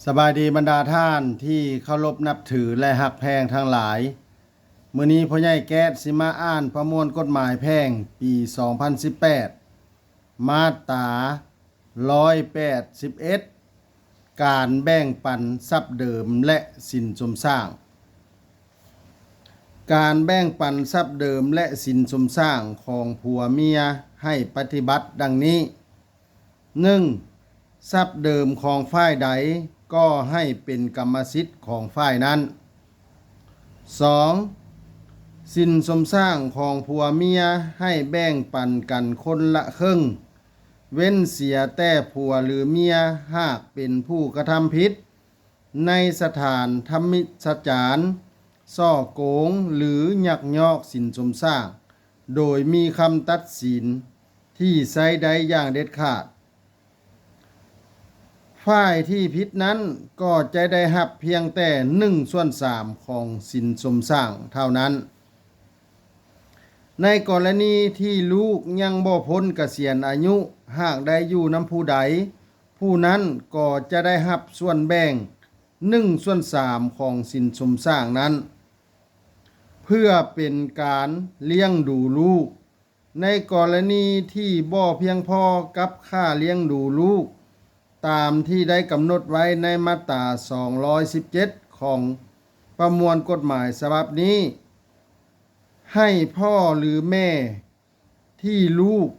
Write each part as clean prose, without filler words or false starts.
สบายดีบรรดาท่านที่เคารพนับถือและหักแพงทั้งหลายมื้อนี้พ่อใหญ่แก๊สสิมาอ่านประมวลกฎหมายแพ่งปี 2018 มาตรา 181 การแบ่งปันทรัพย์เดิมและสินสมสร้าง การแบ่งปันทรัพย์เดิมและสินสมสร้างของผัวเมียให้ปฏิบัติดังนี้ 1. ทรัพย์เดิมของฝ่ายใดก็ให้เป็นกรรมสิทธิ์ของฝ่ายนั้น 2. สินสมสร้างของผัวเมียให้แบ่งปันกันคนละครึ่งเว้นเสียแต่ผัวหรือเมียหากเป็นผู้กระทำผิดในสถานธรรมิสถานซ่อโกงหรือยักยอกสินสมสร้างโดยมีคำตัดสินที่ใช้ได้อย่างเด็ดขาดฝ่ายที่ผิดนั้นก็จะได้รับเพียงแต่1/3ของสินสมสร้างเท่านั้นในกรณีที่ลูกยังบ่พ้นเกษียณอายุหากได้อยู่นำผู้ใดผู้นั้นก็จะได้รับส่วนแบ่ง1/3ของสินสมสร้างนั้นเพื่อเป็นการเลี้ยงดูลูกในกรณีที่บ่เพียงพอกับค่าเลี้ยงดูลูกตามที่ได้กำหนดไว้ในมาตรา217ของประมวลกฎหมายฉบับนี้ให้พ่อหรือแม่ที่ลูก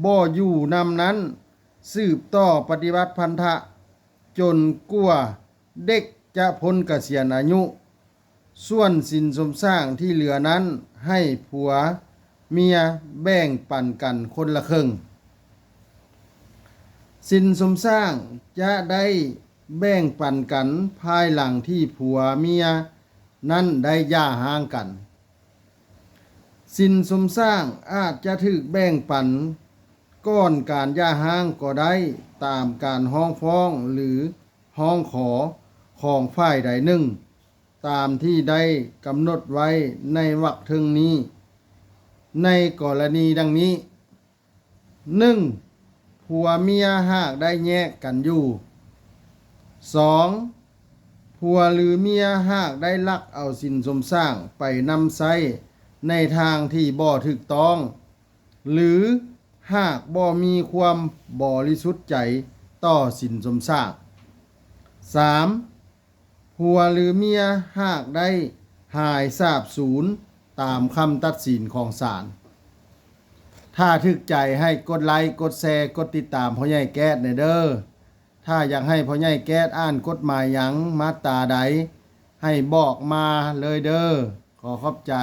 บ่อยู่นำนั้นสืบต่อปฏิบัติพันธะจนกว่าเด็กจะพ้นเกษียณอายุส่วนสินสมสร้างที่เหลือนั้นให้ผัวเมียแบ่งปันกันคนละครึ่งสินสมสร้างจะได้แบ่งปันกันภายหลังที่ผัวเมียนั้นได้หย่าร้างกันสินสมสร้างอาจจะถูกแบ่งปันก่อนการหย่าร้างก็ได้ตามการร้องฟ้องหรือร้องขอของฝ่ายใดหนึ่งตามที่ได้กำหนดไว้ในวรรคถึงนี้ในกรณีดังนี้ 1. ผัวเมียหากได้แยกกันอยู่ 2. ผัวหรือเมียหากได้ลักเอาสินสมสร้างไปนำใช้ในทางที่บ่ถูกต้องหรือหากบ่มีความบริสุทธิ์ใจต่อสินสมสร้าง 3. ผัวหรือเมียหากได้หายสาบสูญตามคำตัดสินของศาลถ้าถึกใจให้กดไลค์กดแชร์กดติดตามพ่อใหญ่แก๊สเด้อถ้าอยากให้พ่อใหญ่แก๊สอ่านกฎหมายหยังมาตราใดให้บอกมาเลยเด้อขอขอบใจ